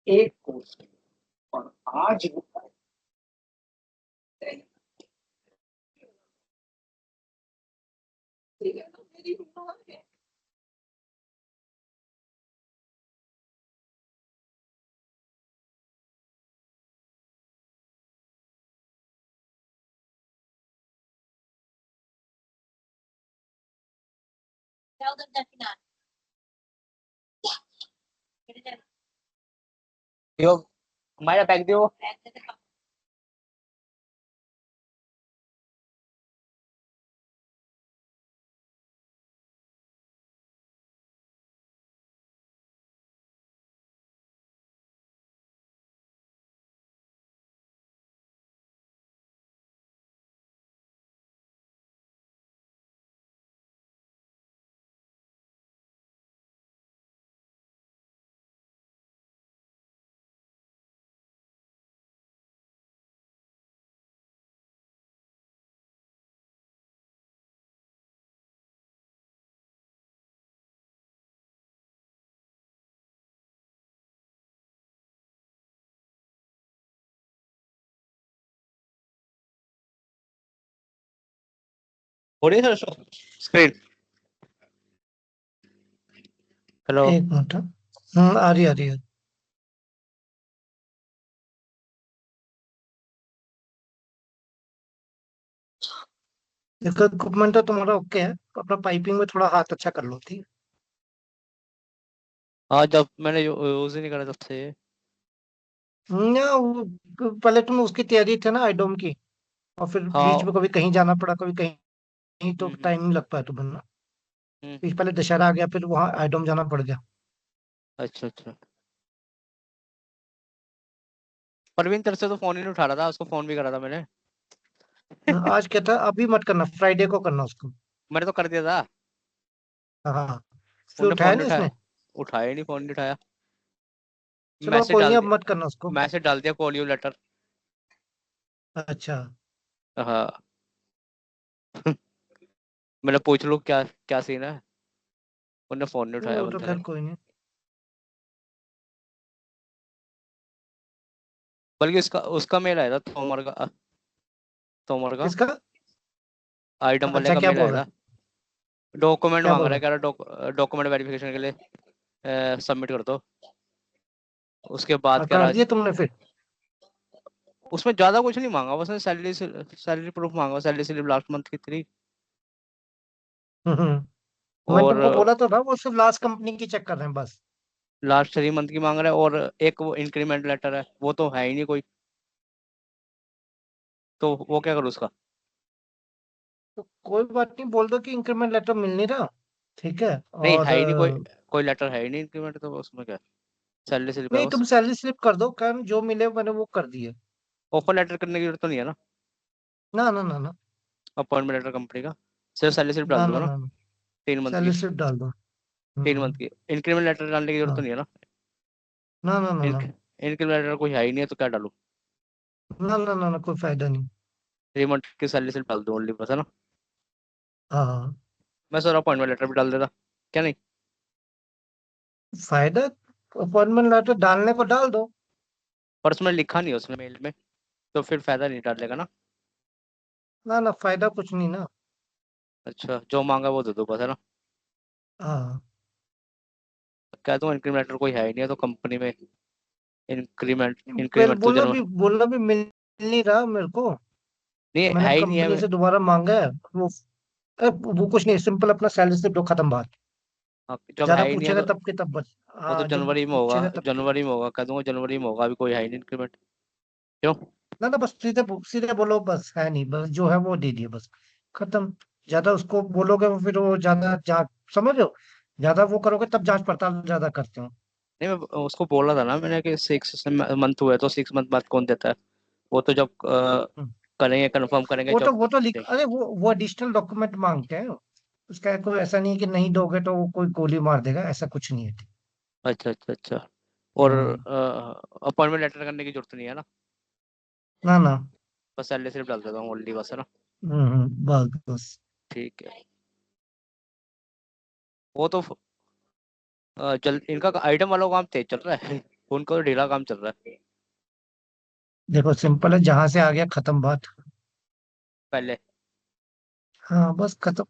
एक कोर्स और आज वो ठीक है तो मेरी है यो हमारा बैग दियो हो रही है सर स्क्रीन। हेलो एक मिनट। आ रही है। इक्विपमेंट तो तुम्हारा ओके है, अपना पाइपिंग में थोड़ा हाथ अच्छा कर लो, ठीक हाँ जब मैंने यूज ही नहीं करा तब से। है ना। पहले तुम उसकी तैयारी थे ना आईडोम की, और फिर बीच हाँ में कभी कहीं जाना पड़ा, कभी कहीं, तो हम्म टाइम नहीं लग पाया तुम्हें ना। हम्म, बीच पहले दशहरा आ गया, फिर वहाँ आईडोम जाना पड़ गया। अच्छा अच्छा। परवीन तेरे से तो फोन ही नहीं उठा रहा था, उसको फोन भी करा था मैंने। आज क्या था, अभी मत करना, फ्राइडे को करना उसको। मैंने तो कर दिया था। हाँ, फिर उनने उठाया फोन नहीं नहीं उठाया, उसने। उठाया ही नहीं, फोन नहीं उठाया। चलो मैसेज कोई नहीं, डाल अब दिया, मत करना उसको। मैसेज डाल दिया कॉल यू लेटर। अच्छा। हाँ मैंने पूछ लूँ क्या क्या सीन है, उन्होंने फोन नहीं उठाया वो तो बंदे ने। खैर कोई नहीं। बल्कि उसका उसका मेल आया था तोमर का, तोमर का किसका? आइटम वाले अच्छा, का क्या मेल बोल आया रहा था। है? डॉक्यूमेंट क्या मांग बोल रहा है, रहा कह रहा डॉक्यूमेंट वेरिफिकेशन के लिए सबमिट कर दो, उसके बाद है? कह कर रहा। दिया तुमने फिर? उसमें ज्यादा कुछ नहीं मांगा, उसने सैलरी सैलरी प्रूफ मांगा, सैलरी स्लिप लास्ट मंथ की थी। मैंने और तुमको बोला तो था, वो सिर्फ लास्ट कंपनी की चेक कर रहे हैं बस। लास्ट 3 मंथ की मांग रहा है, और एक वो इंक्रीमेंट लेटर है, वो तो है ही नहीं कोई, तो वो क्या करूँ उसका। तो कोई बात नहीं, बोल दो कि इंक्रीमेंट लेटर मिल नहीं रहा, ठीक है। नहीं और है ही नहीं कोई, कोई लेटर है ही नहीं इंक्रीमेंट, तो उसमें क्या, सैलरी स्लिप है नहीं, बस। तुम सैलरी स्लिप कर दो, कारण जो मिले मैंने वो कर दिए। ऑफर लेटर करने की जरूरत तो नहीं है ना, ना ना ना ना। अपॉइंटमेंट लेटर कंपनी का, सिर्फ सैलरी स्लिप डाल ना दूंगा ना ना। ना ना। 3 मंथ की, सैलरी स्लिप डाल दो। 3 मंथ की इंक्रीमेंट लेटर डालने की जरूरत तो हाँ। नहीं है ना। ना ना ना ना। इंक्रीमेंट लेटर कोई है ही नहीं है, तो क्या डालूं। ना ना ना ना, कोई फायदा नहीं। 3 मंथ की सैलरी स्लिप डाल दूं ओनली, बस है ना। हाँ हाँ। मैं सर अपॉइंटमेंट लेटर भी डाल देता, क्या नहीं। फायदा, अपॉइंटमेंट लेटर डालने को डाल दो। पर उसमें लिखा नहीं है उसने मेल में, तो फिर फायदा नहीं डालेगा ना। ना ना, फायदा कुछ नहीं ना। अच्छा जो मांगा वो दे दो बस, है ना। हाँ, कह दूं इंक्रीमेंट लेटर कोई है ही नहीं है तो कंपनी में, इंक्रीमेंट इंक्रीमेंट तो जनवरी। बोलना भी मिल नहीं रहा मेरे को। नहीं मैंने है ही नहीं कंपनी है। से दोबारा मांगा है। वो वो कुछ नहीं, सिंपल अपना सैलरी स्लिप दो, खत्म बात। हाँ, जब ज्यादा है ही नहीं है पूछेगा तो तब के तब बस। वो तो हाँ, जब जनवरी में होगा, पूछेगा तब के। जनवरी में होगा, कह दूंगा जनवरी में होगा, अभी कोई है ही नहीं इंक्रीमेंट। क्यों। ना ना, बस सीधे सीधे बोलो, बस है नहीं, बस जो है वो दे दिए, बस खत्म। ज्यादा उसको बोलोगे वो, फिर वो ज्यादा जांच, समझ रहे हो, ज्यादा वो करोगे तब जांच पड़ताल ज्यादा करते हो। नहीं मैं उसको बोला था ना मैंने कि 6 मंथ हुए तो 6 मंथ बाद कौन देता है, वो तो जब हम्म। करेंगे कंफर्म करेंगे जब वो तो लिख, देंगे। अरे वो एडिशनल डॉक्यूमेंट मांगते हैं। उसका कोई ऐसा नहीं है कि नहीं दोगे तो वो कोई गोली मार देगा, ऐसा कुछ नहीं है। अच्छा अच्छा अच्छा। और हम्म। अपॉइंटमेंट लेटर करने की जरूरत नहीं है ना, ना ना। बस सैलरी सिर्फ डाल देता हूँ ओनली, बस है ना। बस बस। ठीक है। वो तो जल्द इनका आइटम वालों का काम तेज चल रहा है। उनका तो ढीला काम चल रहा है देखो सिंपल है, जहां से आ गया खत्म बात। पहले। हाँ बस खत्म।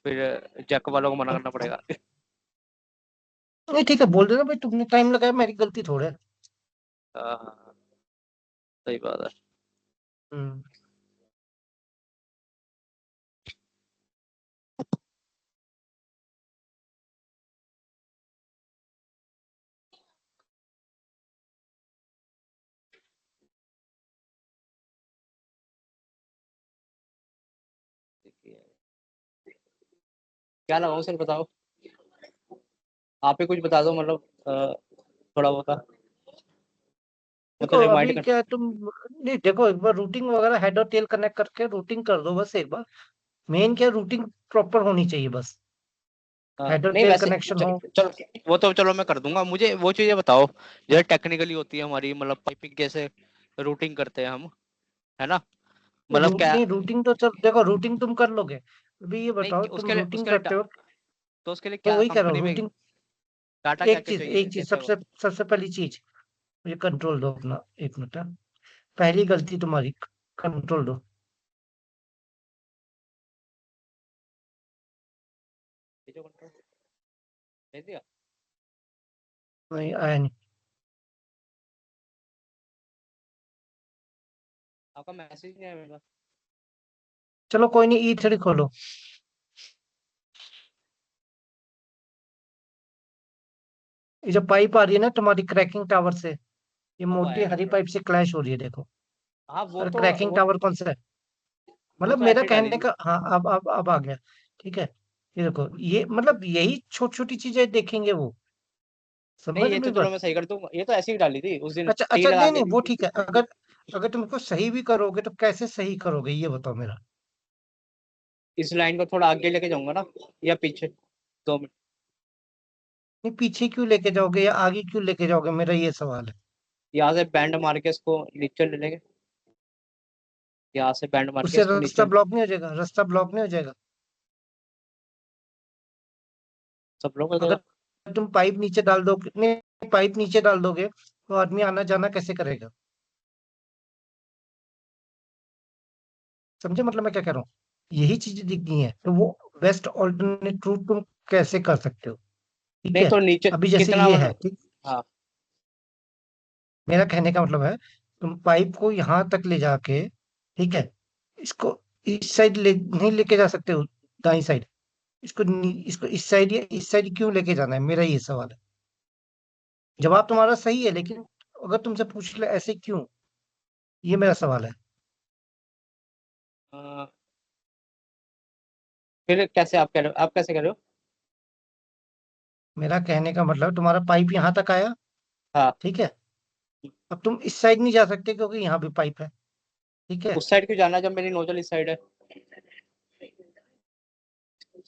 फिर जैक वालों को मना करना पड़ेगा। नहीं ठीक है, बोल देना भाई तुमने टाइम लगाया, मेरी गलती थोड़ा है। हाँ हाँ, हाँ, सही बात है। हम्म। क्या लगाऊं सर बताओ। आप ही कुछ बता दो मतलब थोड़ा बहुत। देखो मतलब रिमाइंड अभी कर। क्या है, तुम नहीं देखो, एक बार रूटिंग वगैरह हेड और टेल कनेक्ट करके रूटिंग कर दो बस एक बार। मेन क्या, रूटिंग प्रॉपर होनी चाहिए बस। हेड और नहीं टेल वैसे कनेक्शन हो। चलो वो तो चलो मैं कर दूंगा। मुझे वो चीजें बताओ जो टेक्निकली होती है हमारी, मतलब पाइपिंग कैसे रूटिंग करते हैं हम, है ना। मतलब क्या। नहीं रूटिंग तो चल देखो, रूटिंग तुम कर लोगे। अभी ये नहीं बताओ तुम रूटिंग उसके लिए करते हो। तो उसके लिए मैं क्या वही कह रहा हूँ, कंपनी में रूटिंग। डाटा क्या एक क्या चीज चाहिए, एक चीज कैसे सबसे होता सबसे पहली चीज, मुझे कंट्रोल दो अपना, एक मिनट हाँ। पहली गलती तुम्हारी, कंट्रोल दो। है जो कंट्रोल भेज दिया। नहीं आया नहीं। आपका मैसेज नहीं आया मेरे पास। चलो कोई नहीं, E3 खोलो। ये जो पाइप आ रही है ना तुम्हारी क्रैकिंग टावर से, ये अब मोटी आया हरी कंट्रोल। पाइप से क्लैश हो रही है देखो। हाँ वो और तो क्रैकिंग टावर कौन सा है? वो मतलब तो मेरा ऐसे ही डाली कहने थी। का, हाँ अब आ गया। ठीक है। ये देखो, ये मतलब यही छोटी छोटी चीजें देखेंगे वो। नहीं समझ ये तो में चलो बात। मैं सही कर दूंगा, ये तो ऐसे ही डाली थी उस दिन अच्छा टी अच्छा, लगा नहीं के। नहीं वो ठीक है। अगर अगर तुम इसको सही भी करोगे तो कैसे सही करोगे ये बताओ मेरा। इस लाइन को थोड़ा आगे लेके जाऊंगा ना, या पीछे 2 मिनट। नहीं पीछे क्यों लेके जाओगे या आगे क्यों लेके जाओगे, मेरा ये सवाल है। यहाँ से बैंड मार के इसको नीचे ले लेंगे। यहाँ से बैंड मार के उससे इसको रास्ता नीचे। ब्लॉक नहीं हो जाएगा? रास्ता ब्लॉक नहीं हो जाएगा? सब लोग कर देगा। अगर तुम पाइप नीचे डाल दोगे, नहीं पाइप नीचे डाल दोगे तो आदमी आना जाना कैसे करेगा? समझे मतलब मैं क्या कह रहा हूँ? यही चीजें दिखनी है तो वो बेस्ट ऑल्टरनेट रूट तुम कैसे कर सकते हो। ठीक नहीं है। तो नीचे अभी जैसे कितना ये है मतलब। ठीक, हाँ। मेरा कहने का मतलब है, तुम पाइप को यहाँ तक ले जाके, ठीक है, इसको इस साइड नहीं लेके जा सकते हो, दाई साइड। इसको इस साइड या इस साइड क्यों लेके जाना है, मेरा ये सवाल है। जवाब तुम्हारा सही है लेकिन अगर तुमसे पूछ ले ऐसे क्यों, ये मेरा सवाल है। अ, फिर कैसे आप कह रहे हो, आप कैसे कह रहे हो। मेरा कहने का मतलब तुम्हारा पाइप यहाँ तक आया, हाँ। ठीक है। अब तुम इस साइड नहीं जा सकते क्योंकि यहाँ भी पाइप है, ठीक है। उस साइड क्यों जाना है जब मेरी नोजल इस साइड है।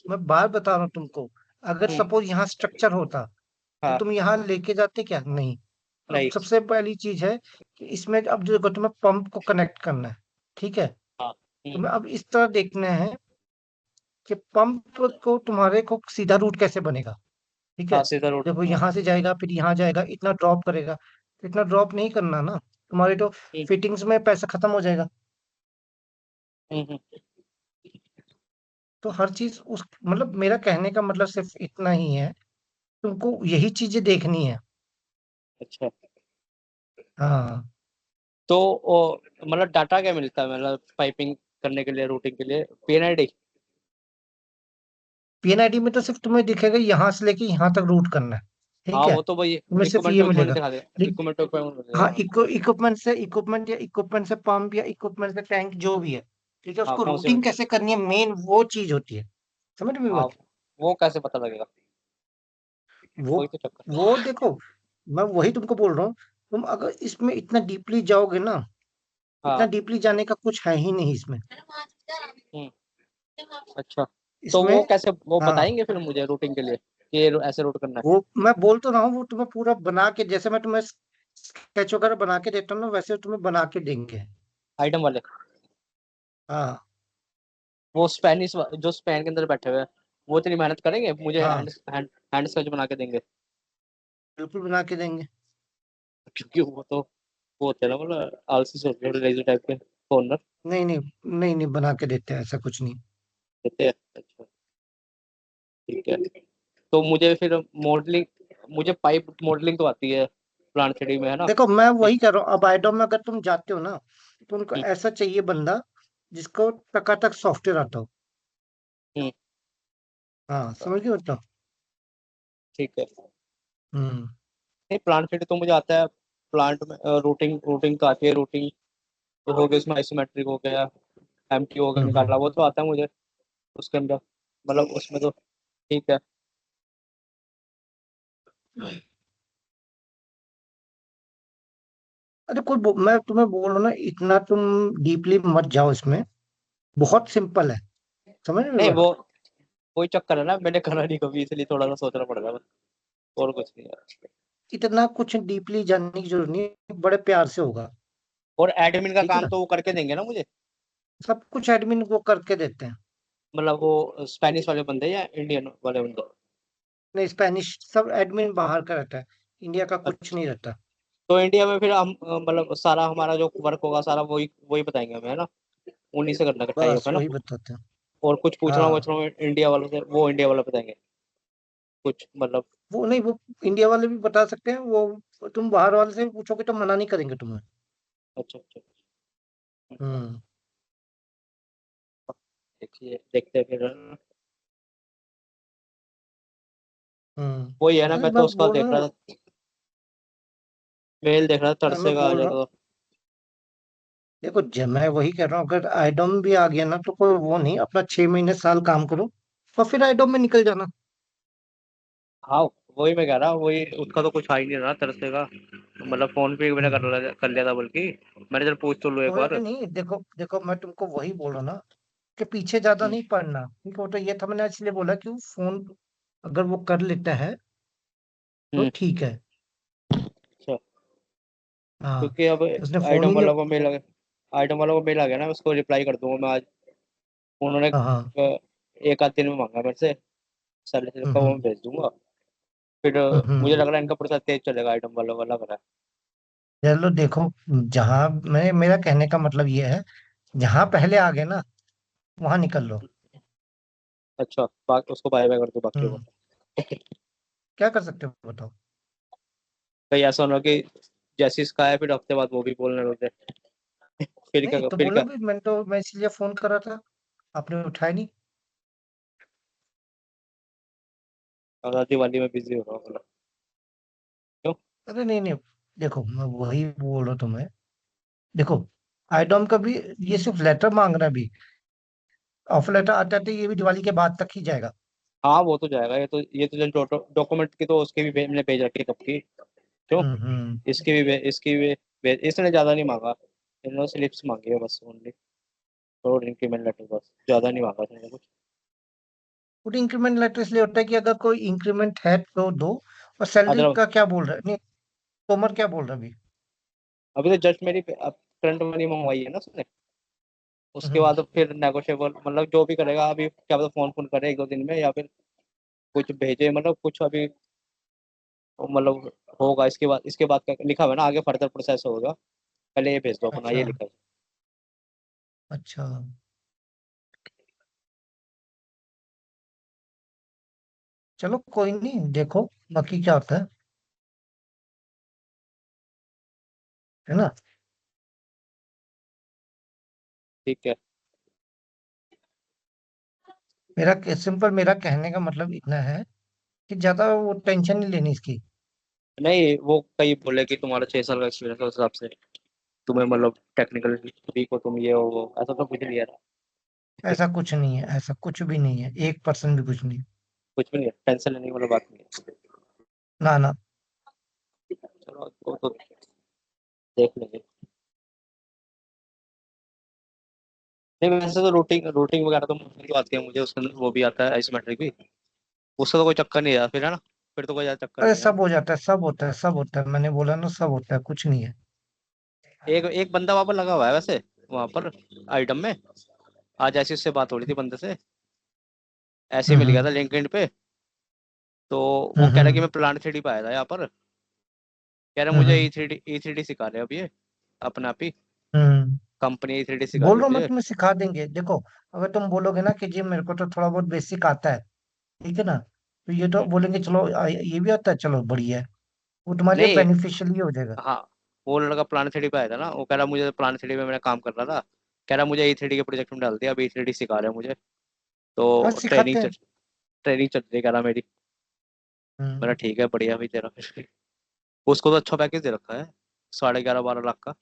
मैं बात बता रहा हूँ तुमको। अगर हम्म। सपोज यहाँ स्ट्रक्चर होता तो हाँ। तुम यहाँ लेके जाते क्या? नहीं। अब नहीं। सबसे पहली चीज है कि इसमें अब देखो तुम्हें पंप को कनेक्ट करना है, ठीक है। हाँ। तुम्हें अब इस तरह देखना है कि पंप को तुम्हारे को सीधा रूट कैसे बनेगा, ठीक है। हाँ सीधा रोड, देखो हाँ। यहाँ से जाएगा फिर यहाँ जाएगा, इतना ड्रॉप करेगा, तो इतना ड्रॉप नहीं करना ना, तुम्हारी तो हम्म, फिटिंग्स में पैसा खत्म हो जाएगा। हम्म। तो हर चीज उस मतलब मेरा कहने का मतलब सिर्फ इतना ही है, तुमको यही चीजें देखनी है। अच्छा। हाँ। तो मतलब डाटा क्या मिलता है, मतलब पाइपिंग करने के लिए, रूटिंग के लिए पीएनआईडी। पीएनआईडी में तो सिर्फ तुम्हें दिखेगा यहाँ से लेके यहाँ तक रूट करना है, ठीक हाँ है। वो तो भाई तुम्हें सिर्फ इक्विपमेंट ये टू इक्विपमेंट मिलेगा। दिखा देगा, लेकिन इक्विपमेंट टू इक्विपमेंट हाँ, मिलेगा। इक्विपमेंट से इक्विपमेंट या इक्विपमेंट से पंप या इक्विपमेंट से टैंक जो भी है, ठीक है, हाँ उसको कौन से रूटिंग कैसे करनी है मेन वो चीज होती है। समझ में हाँ बात। वो कैसे पता लगेगा। वो वही तो चक्कर। वो देखो, मैं वही तुमको बोल रहा हूँ। तुम अगर इसमें इतना डीपली जाओगे ना, इतना हाँ। डीपली जाने का कुछ है ही नहीं इसमें। हम्म। अच्छा। तो इसमें वो कैसे वो हाँ, बताएंगे फिर मुझे रूटिंग के लिए कि ये ऐसे रूट करना है। वो मैं बोल तो रहा हूँ, वो तुम्हें पूरा बना के, जैसे मैं तुम्हें स्केच वगैरह बना के देता हूँ ना, वैसे तुम्हें बना के देंगे। आइटम वाले। हाँ वो स्पेनिश जो स्पेन के अंदर बैठे हुए हैं वो इतनी मेहनत करेंगे मुझे हाँ। हैंड हैंड हैंड स्केच बना के देंगे। बिल्कुल बना के देंगे। क्योंकि वो होते हैं ना, मतलब आलसी सोचते हैं, लेजी टाइप के फोनर नहीं नहीं, नहीं नहीं बना के देते हैं, ऐसा कुछ नहीं। देते हैं। अच्छा, ठीक है। तो मुझे फिर मॉडलिंग, मुझे पाइप मॉडलिंग तो आती है प्लांट थ्री में, है ना? देखो मैं वही कर रहा हूँ, अब आइडोम में अगर तुम जाते हो ना, तो उनको हम्म, ऐसा चाहिए बंदा जिसको टकाटक सॉफ्टवेयर आता हो। हम्म, हाँ समझ गए मतलब। ठीक है। हम्म नहीं, प्लांट थ्री तो मुझे आता है। प्लांट में रूटिंग रूटिंग का आती है, रूटिंग तो हो गया, इसमें आइसोमेट्रिक हो गया, एमटी हो गया, हम्म। निकालना वो तो आता है मुझे उसके अंदर, मतलब उसमें तो ठीक है। अरे मैं तुम्हें बोल रहा हूँ ना, इतना तुम डीपली मत जाओ इसमें, बहुत सिंपल है, समझ रहे हो नहीं, बात। वो कोई चक्कर है ना, मैंने करा नहीं कभी, इसलिए थोड़ा सा सोचना पड़ रहा है बस, और कुछ नहीं है। इतना कुछ डीपली जानने की जरूरत नहीं है, बड़े प्यार से होगा। और एडमिन का ठीक है काम ना, तो वो करके देंगे ना मुझे? सब कुछ एडमिन वो करके देते हैं। मतलब वो स्पेनिश वाले बंदे या इंडियन वाले बंदे? नहीं, स्पेनिश सब एडमिन बाहर का रहता है, इंडिया का कुछ अच्छा, नहीं रहता। तो इंडिया में फिर हम मतलब सारा हमारा जो वर्क होगा सारा वही वही बताएंगे हमें, है ना? उन्हीं से करना टाई अप, बस है ना? वही बताते हैं। और कुछ पूछना हाँ, वूछना हो इंडिया वालों से, वो इंडिया वाला बताएंगे कुछ, मतलब। वो नहीं, वो इंडिया वाले भी बता सकते हैं वो, तुम बाहर वाले से भी पूछोगे तो मना नहीं करेंगे तुम्हें। अच्छा, अच्छा। हम्म देखिए, देखते हैं फिर। वही है ना, अरे मैं तो मैं उसका बोल देख रहा रहा हूँ, था, मेल देख रहा था, मैं तरसे का आ बोल रहा हूँ, जाता था। देखो जब मैं वही कह रहा हूँ, अगर आइडोम भी आ गया ना तो कोई वो नहीं, अपना 6 महीने साल काम करो और फिर आइडोम में निकल जाना। हाँ, वही मैं कह रहा, वही उसका तो कुछ आ ही नहीं रहा तरसे का, मतलब फोन पे मैंने हम्म कर लिया था, बल्कि मैंने चल पूछ तो लूँ एक बार। कोई नहीं, देखो देखो मैं तुमको वही बोल रहा हूँ ना, कि पीछे ज्यादा हम्म, नहीं पड़ना, क्योंकि वो तो ये था, मैंने इसलिए बोला कि वो फोन अगर वो कर लेता है तो हम्म, ठीक है। अच्छा। हाँ, क्योंकि अब उसने फोन आइटम ही नहीं। वालों को मेल आ गया, आइटम वालों को मेल आ गया ना, उसको रिप्लाई कर दूंगा मैं आज। उन्होंने हाँ हाँ। एक आध दिन में मांगा मेरे से, सैलरी का वो मैं हम्म भेज दूंगा। फिर मुझे लग रहा है इनका प्रोसेस तेज चलेगा, आइटम वालों का लग रहा चलो देखो, जहां मैं, मेरा कहने का मतलब ये है, जहां पहले आ गए ना वहां निकल लो। है। अच्छा, बाकी उसको बाय बाय कर दो बाकी को। हम्म क्या कर सकते हो बताओ। कहीं ऐसा ना हो कि जैसे इसका है फिर हफ्ते बाद वो भी बोलने लगे, फिर नहीं क्या तो फिर बोलो क्या? भी, मैं इसलिए फोन करा था, आपने उठाया नहीं। और दिवाली में बिजी हो रहा हूँ, मतलब क्यों? अरे नहीं नहीं, देखो मैं वही बोल रहा हूँ तुम्हें, देखो आइडोम का भी ये सिर्फ लेटर मांग रहा है अभी, ऑफर लेटर आता है तो ये भी दिवाली के बाद तक ही जाएगा। हाँ, वो तो जाएगा, ये तो जो डॉक्यूमेंट की तो उसके भी मैंने भेज रखी है कब की। क्यों? हम्म। इसने ज्यादा नहीं मांगा, इन्होंने स्लिप्स मांगी है बस, ओनली। और इंक्रीमेंट लेटर, बस ज्यादा नहीं मांगा इसने कुछ। फुट इंक्रीमेंट लेटर इसलिए होता है कि अगर कोई इंक्रीमेंट है तो दो। और सैलरी अदर का क्या बोल रहा है, नहीं तोमर क्या बोल रहा है अभी। अभी तो जस्ट मेरी करंट मनी मंगवाई है ना उसने, उसके हम्म बाद फिर नेगोशिएबल, मतलब जो भी करेगा अभी, क्या पता फोन फोन करे एक दो दिन में, या फिर कुछ भेजे, मतलब कुछ अभी मतलब होगा। इसके बाद क्या लिखा हुआ है ना, आगे फर्दर प्रोसेस होगा, पहले ये भेज दो अपना, ये अच्छा लिखा है। अच्छा, चलो कोई नहीं, देखो बाकी क्या होता है ना। ठीक है। सिंपल मेरा कहने का मतलब इतना है कि ज्यादा वो टेंशन नहीं लेनी इसकी। नहीं, वो कहीं बोले कि तुम्हारा 6 साल का एक्सपीरियंस है, उस हिसाब से तुम्हें मतलब टेक्निकल वीक हो तुम, ये हो वो, ऐसा तो कुछ नहीं है ना। ऐसा कुछ नहीं है, ऐसा कुछ भी नहीं है, 1% भी कुछ नहीं। कुछ भी नहीं है, टेंशन लेने की मतलब बात नहीं है। ना ना। चलो वो तो देख लेंगे। नहीं, वैसे तो रूटिंग रूटिंग वगैरह तो मुझे तो आती है, मुझे उसके अंदर वो भी आता है, आइसोमेट्रिक भी। उसका तो कोई चक्कर नहीं है फिर, है ना? फिर तो कोई ज्यादा चक्कर अरे नहीं है ना। सब हो जाता है, सब होता है, सब होता है, मैंने बोला ना सब होता है, कुछ नहीं है। एक एक बंदा वहां पर लगा हुआ है वैसे, वहां पर आइटम में। आज ऐसी उससे बात हो रही थी बंदे से, ऐसे ही मिल गया था हम्म लिंक्डइन पे। तो वो कह रहा कि हम्म। मैं प्लांट थ्री पे आया था यहाँ पर, कह रहा हम्म मुझे हम्म E3D सिखा रहे हैं अभी ये अपने आप ही, हम्म। कंपनी E3D सिखा बोल रही रहा हूँ मैं, मुझे। तुम्हें सिखा देंगे। देखो, अगर तुम बोलोगे ना कि जी मेरे को तो थोड़ा बहुत बेसिक आता है, ठीक है ना, तो ये तो हम्म, बोलेंगे चलो ये भी आता है, चलो बढ़िया है। वो तुम्हारे लिए नहीं, बेनिफिशियल ही हो जाएगा। हाँ, वो लड़का प्लान 3D पे आया था ना, वो कह रहा मुझे प्लान 3D में मैंने काम कर रहा था, कह रहा मुझे E3D के प्रोजेक्ट में डाल दिया, अब E3D सिखा रहे हैं मुझे, हाँ तो सिखाते हैं। ट्रेनिंग चल रही है कह रहा मेरी। मेरा हम्म। ठीक है, बढ़िया भी तेरा फिर। उसको तो अच्छा पैकेज दे रखा है, 11.5 12 लाख का।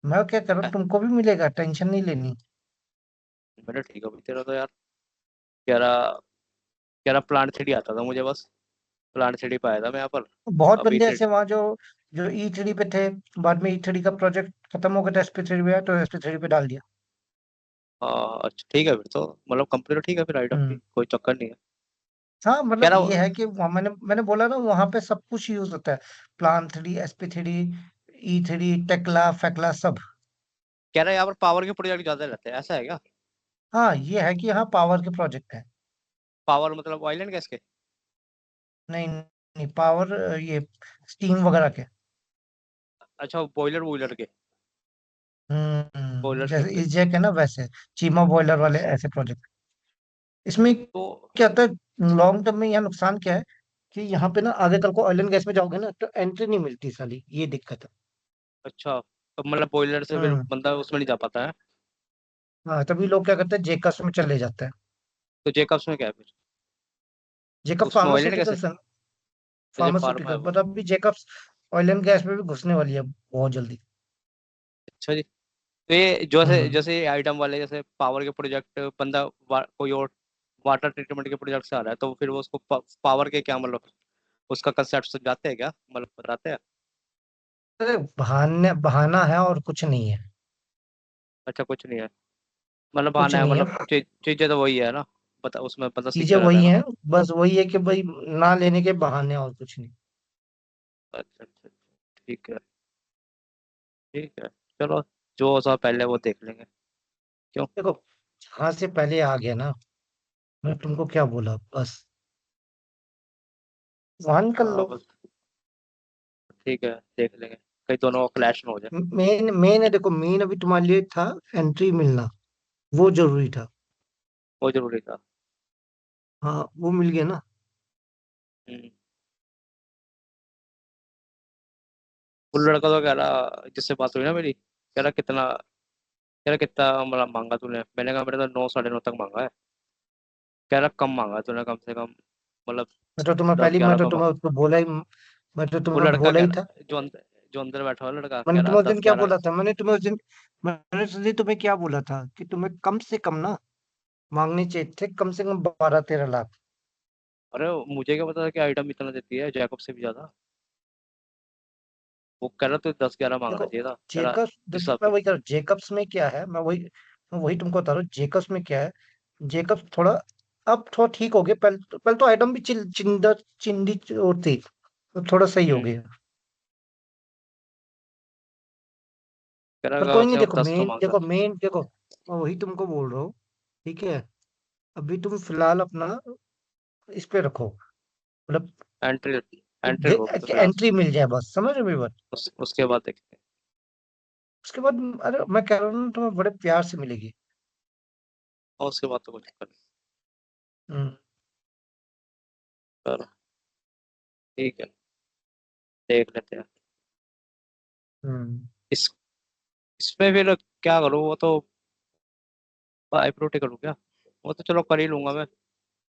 मैं क्या करूँ, है, तुमको भी मिलेगा, टेंशन नहीं लेनी। मेरा ठीक है भाई तेरा तो यार। कह रहा कह रहा प्लांट 3D आता था मुझे बस, प्लांट 3D पे आया था मैं यहाँ पर। बहुत अभी बंदे 3D, ऐसे वहां जो जो E3 पे थे, बाद में E3 का प्रोजेक्ट खत्म हो गया था, SP3 पे आया तो SP3 पे डाल दिया। अच्छा ठीक है फिर तो, मतलब कंप्यूटर ठीक है फिर, आइटम की हम्म। कोई चक्कर नहीं है। हाँ कह मतलब रहा ये है कि मैंने बोला ना, वहां पे सब कुछ यूज होता है। Plan 3D, SP3, E3, Tekla फेक्ला सब। कह रहा यहाँ पर पावर के प्रोजेक्ट ज्यादा रहते हैं, ऐसा है क्या? हाँ ये है कि यहाँ पावर के प्रोजेक्ट है। पावर मतलब ऑयल एंड गैस के? नहीं नहीं, पावर ये स्टीम वगैरह के। अच्छा, बॉयलर वॉयलर के, बॉयलर जैसे के। इजैक है ना, वैसे चीमा बॉयलर वाले ऐसे प्रोजेक्ट। इसमें तो क्या होता है, लॉन्ग टर्म में यहाँ नुकसान क्या है कि यहाँ पे ना आगे कल को ऑयल एंड गैस में जाओगे ना तो एंट्री नहीं मिलती साली, ये दिक्कत है। अच्छा, तो मतलब बॉयलर से फिर हम्म। बंदा उसमें नहीं जा पाता है? हाँ तभी लोग क्या करते हैं, जेकस में चले जाते हैं। तो जेकब्स में क्या है फिर? जेकब उसमें ऑयल एंड गैस है? फार्मास्यूटिकल्स है। जैसे फार्मा है फार्मास्यूटिकल वो। मतलब अभी जेकब्स ऑयल एंड गैस में भी घुसने वाली है बहुत जल्दी। अच्छा जी। तो ये जैसे हम्म। जैसे आइटम वाले, जैसे पावर के प्रोजेक्ट बंदा कोई और वाटर ट्रीटमेंट के प्रोजेक्ट से आ रहा है, तो फिर वो उसको पावर के क्या मतलब, उसका कंसेप्ट समझाते हैं क्या, मतलब बताते हैं? अरे बहाने बहाना है और कुछ नहीं है। अच्छा, कुछ नहीं है, मतलब कुछ आना है, नहीं है। मतलब चीजें तो वही है ना, पता उसमें पता चीजें सीखता रहता है वही ना। हैं, बस वही है कि भाई ना लेने के बहाने और कुछ नहीं। अच्छा अच्छा, ठीक है, ठीक है, चलो, जो सा पहले वो देख लेंगे। क्यों? देखो, जहां से पहले आ गया ना, मैं तुमको क्या बोला, बस वहां निकल हाँ लो। बस, ठीक है, देख लेंगे, कहीं दोनों को क्लैश में हो जाए। मेन मेन है, देखो मेन अभी तुम्हारे लिए था एंट्री मिलना, वो जरूरी था। वो जरूरी था। हाँ वो मिल गया ना। हम्म। वो लड़का तो कह रहा, जिससे बात हुई ना मेरी, कह रहा कितना मतलब मांगा तूने, मैंने कहा मेरे तो 9 9:30 तक मांगा है। कह रहा कम मांगा है तूने, कम से कम मतलब मैं तो तुम्हें दस पहले मैं ग्यारह तो तो तुम्हें उसको बोला ही, मैं तो वो तुम्हें लड़का बोला कह ही था। रहा, जो अंदर बैठा हुआ लड़का कह मैंने रहा तुम्हें उस दिन दस क्या ग्यारह बोला था, मैंने उस दिन तुम्हें क्या बोला था कि तुम्हें कम से कम ना मांगने चाहिए थे, कम से कम 12 13 लाख। अरे मुझे क्या पता था कि आइटम इतना देती है, जैकब से भी ज्यादा। वो कह रहा तो 10 11 मांगना देखो चाहिए था, कह रहा जेकब्स, जिस देखो हिसाब मैं से। वही कर, जेकब्स में क्या है, मैं वही तुमको बता रहा हूँ, जेकब्स में क्या है। जेकब्स थोड़ा अब थोड़ा ठीक हो गया, पहले तो आइटम भी चिंदी और थी, तो थोड़ा सही हो हम्म। गया। कह रहा पर कम कोई नहीं, से कम देखो 10 तो मेन मांगा। देखो मेन देखो, मैं वही तुमको बोल रहा हूँ, ठीक है। अभी तुम फिलहाल अपना इस पे रखो, मतलब एंट्री एंट्री रखो तो फिलहाल, एंट्री मिल जाए बस, समझ रहे हो मेरी बात। उसके बाद देखते हैं। उसके बाद अरे मैं कह रहा हूँ ना, तुम्हें बड़े प्यार से मिलेगी। और उसके बाद तो कुछ चक्कर नहीं। हम्म चलो, ठीक है, देख लेते हैं। हम्म। इस इसमें फिर क्या करूँ, वो तो आईप्रोटी करूँ क्या? वो तो चलो कर ही लूंगा मैं,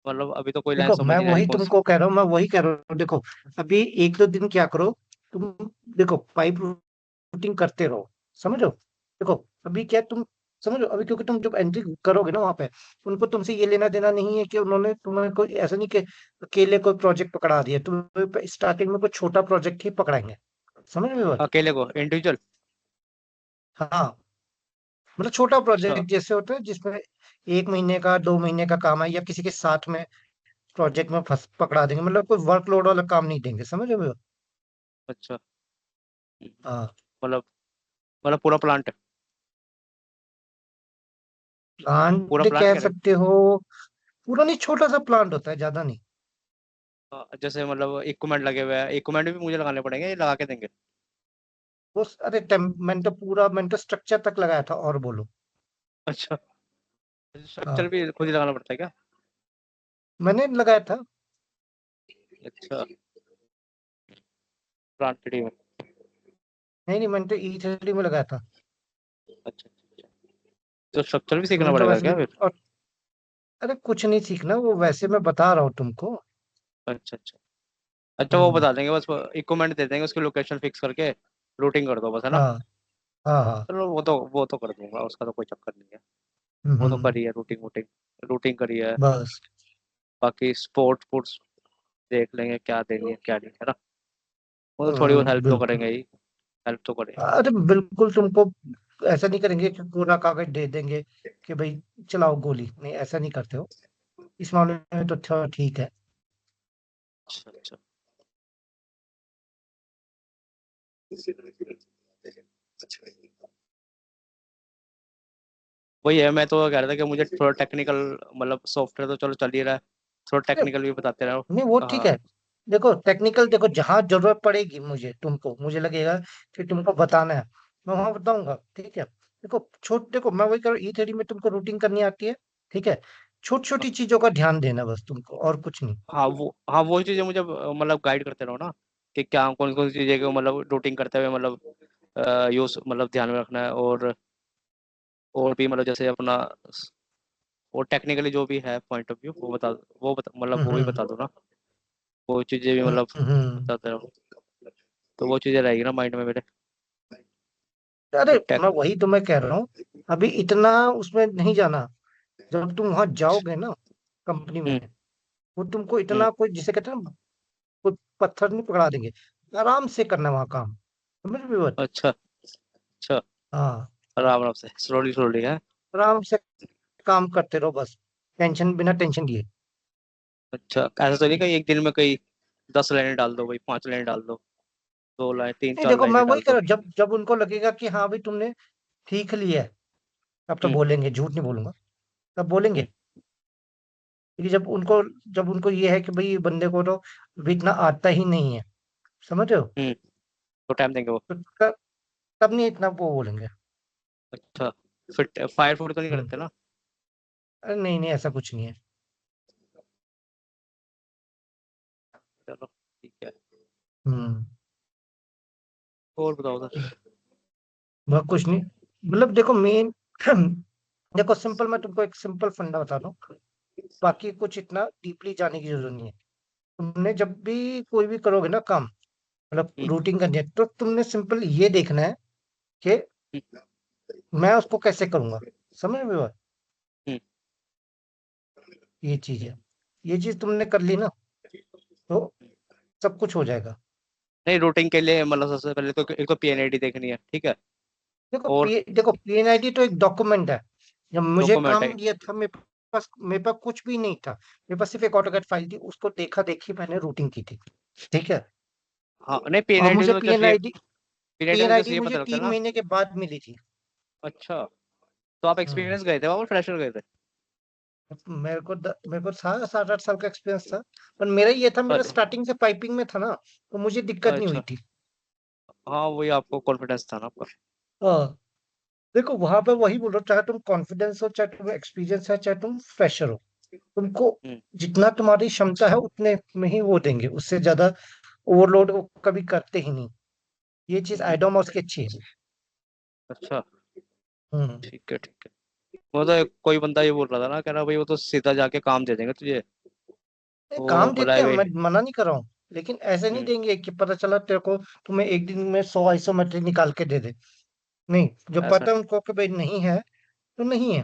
मतलब अभी तो कोई लाइन देखो समझ मैं नहीं आ रही वही कौन सी। तुमको कह रहा हूँ, मैं वही कह रहा हूँ, देखो अभी 1 2 दिन क्या करो तुम, देखो पाइप रूटिंग करते रहो, समझो। देखो अभी क्या तुम समझो, अभी क्योंकि तुम जब एंट्री करोगे ना वहां पे, उनको तुमसे ये लेना देना नहीं है कि उन्होंने तुम्हें कोई ऐसा नहीं कि अकेले कोई प्रोजेक्ट पकड़ा दिया, तुम्हें स्टार्टिंग में कोई छोटा प्रोजेक्ट ही पकड़ाएंगे, समझ रहे हो। अकेले को इंडिविजुअल? हाँ मतलब छोटा अच्छा, प्रोजेक्ट जैसे होता है जिसमें 1 महीने का 2 महीने का काम है, या किसी के साथ में प्रोजेक्ट में फंस पकड़ा देंगे, मतलब कोई वर्कलोड वाला काम नहीं देंगे, समझ रहे हो। अच्छा, हाँ मतलब मतलब पूरा प्लांट है? पूरा प्लांट प्लांट कह कह रहे हो? सकते हो। पूरा नहीं, छोटा सा प्लांट होता है, ज्यादा नहीं। जैसे मतलब इक्विपमेंट लगे हुए हैं, इक्विपमेंट भी मुझे लगाने पड़ेंगे, ये लगा के देंगे? वो अरे मैंने तो स्ट्रक्चर तक लगाया था, और बोलो। अच्छा, स्ट्रक्चर हाँ, भी खुद ही लगाना पड़ता है क्या? मैंने लगाया था। अच्छा, प्लांटेड में। नहीं, मैंने तो E3D में लगाया था। अच्छा, तो स्ट्रक्चर भी सीखना मैंने तो पड़ेगा वैसे क्या भी, फिर? और अरे कुछ नहीं सीखना, वो वैसे मैं बता रहा हूँ तुमको। अच्छा अच्छा। अच्छा, वो हम्म। बता देंगे बस, इक्विपमेंट दे देंगे, उसकी लोकेशन फिक्स करके रूटिंग कर दो बस, है ना? हाँ, हाँ, हाँ। चलो, वो तो कर दूंगा, उसका तो कोई चक्कर नहीं है। वो तो हम्म। करी है, रूटिंग वूटिंग, रूटिंग करी है। बस। बाकी स्पोर्ट्स फूड्स देख लेंगे, क्या देनी है क्या नहीं, है ना? वो तो थोड़ी बहुत हेल्प तो बिल्कुल। करेंगे ही, हेल्प तो करें। अरे बिल्कुल, तुमको ऐसा नहीं करेंगे कि पूरा कागज दे देंगे कि भाई चलाओ गोली, नहीं ऐसा नहीं करते हो। इस मामले में तो थोड़ा ठीक है। अच्छा अच्छा। वही है, मैं तो कह रहा था कि मुझे थोड़ा टेक्निकल, मतलब सॉफ्टवेयर तो चलो चल ही रहा है, थोड़ा अरे टेक्निकल भी बताते रहो। नहीं, वो ठीक हाँ। है। देखो टेक्निकल, देखो जहां जरूरत पड़ेगी मुझे लगेगा कि तुमको बताना है, मैं वहां बताऊंगा, ठीक है। देखो मैं वही करूँ, E3D में तुमको रूटिंग करनी आती है, ठीक है। छोटी छोटी चीजों का ध्यान देना बस तुमको, और कुछ नहीं। हाँ वो चीज़ें मुझे मतलब गाइड करते रहो ना, कि क्या कौन कौन सी चीज़ें को मतलब रूटिंग करते हुए मतलब यूज मतलब ध्यान में रखना है, और भी मतलब जैसे अपना, और टेक्निकली जो भी है पॉइंट ऑफ व्यू मतलब वो भी हम्म। बता दो ना, वो चीज़ें भी हम्म। मतलब हम्म। बताते रहो, तो वो चीज़ें रहेगी ना माइंड में मेरे। अरे तो टेक। मैं वही तो मैं कह रहा हूँ, अभी इतना उसमें नहीं जाना। जब तुम वहां जाओगे ना कंपनी में, हम्म वो तुमको हम्म। इतना कोई जिसे कहते हैं ना, कोई पत्थर नहीं पकड़ा देंगे। आराम से करना वहां काम, समझ रहे हो? अच्छा अच्छा। हाँ, आराम आराम से, स्लोली स्लोली है। आराम से काम करते रहो बस, टेंशन बिना टेंशन लिए। अच्छा, ऐसा तो नहीं कहीं एक दिन में कहीं 10 लाइनें डाल दो भाई, 5 लाइनें डाल दो, 2 लाइन, तीन नहीं, चार देखो मैं लाइनें वही डाल कह दो। रहा हूँ, जब जब उनको लगेगा कि हाँ भाई तुमने सीख लिया है, तब तो हम्म बोलेंगे, झूठ नहीं बोलूंगा, तब बोलेंगे। हम्म क्योंकि जब उनको ये है कि भाई ये बंदे को तो अभी इतना आता ही नहीं है, समझ रहे हो? हम्म। तो टाइम देंगे वो। तो तब नहीं इतना वो बोलेंगे। अच्छा, फिर फायर फूड तो नहीं हम्म। करते ना? अरे नहीं नहीं, ऐसा कुछ नहीं है। चलो, ठीक है। हम्म। और बताओ सर। बहुत कुछ नहीं, मतलब देखो मेन देखो सिंपल, मैं तुमको एक सिंपल फंडा बता दूं, बाकी कुछ इतना डीपली जाने की जरूरत नहीं है। तुमने जब भी कोई भी करोगे ना काम, मतलब हम्म रूटिंग करनी है, तो तुमने सिंपल ये देखना है कि हम्म मैं उसको कैसे करूंगा, समझ में बात? हम्म। ये चीज है, ये चीज तुमने कर ली ना, तो सब कुछ हो जाएगा। नहीं, रूटिंग के लिए मतलब सबसे पहले तो एक तो पीएनआईडी देखनी है, ठीक है? और देखो PNID तो एक डॉक्यूमेंट है। जब मुझे डॉक्यूमेंट है। काम दिया था, मेरे पास कुछ भी नहीं था, मेरे पास सिर्फ एक ऑटोकैड फाइल थी, उसको देखा देखी मैंने रूटिंग की थी, ठीक है। हाँ, नहीं, और पीएनआईडी मुझे तो जस्ट ये, पीएनआईडी पीएनआईडी तो जस्ट पीएनआईडी ये मुझे पता लगता है तीन ना। महीने के बाद मिली थी। अच्छा, तो आप हम्म। एक्सपीरियंस गए थे वहाँ पर, फ्रेशर गए थे? मेरे को था 7-8 साल का एक्सपीरियंस था। पर मेरा ये था, मेरा अरे, स्टार्टिंग से पाइपिंग में था ना, तो मुझे दिक्कत नहीं हुई अच्छा। थी। हाँ, वही आपको कॉन्फिडेंस था ना आपका। हाँ, देखो वहां पे वही बोल रहा हूँ, चाहे तुम कॉन्फिडेंस हो, चाहे तुम्हें एक्सपीरियंस है, चाहे तुम फ्रेशर हो, तुमको हम्म। जितना तुम्हारी क्षमता है उतने में ही वो देंगे, उससे ज्यादा ओवरलोड वो कभी करते ही नहीं। ये चीज हम्म। आइडोमॉस की अच्छी है। अच्छा, हम्म। ठीक है ठीक है। वो तो कोई बंदा ये बोल रहा था ना, कह रहा भाई वो तो सीधा जाके काम दे देंगे तुझे, ये वो काम देते बुलाए हैं, हुए। मैं मना नहीं कर रहा हूँ, लेकिन ऐसे नहीं हम्म। देंगे कि पता चला तेरे को, तुम्हें एक दिन में 100 आइसोमेट्री निकाल के दे दे। नहीं, जो ऐसा। पता है उनको कि भाई नहीं है, तो नहीं है।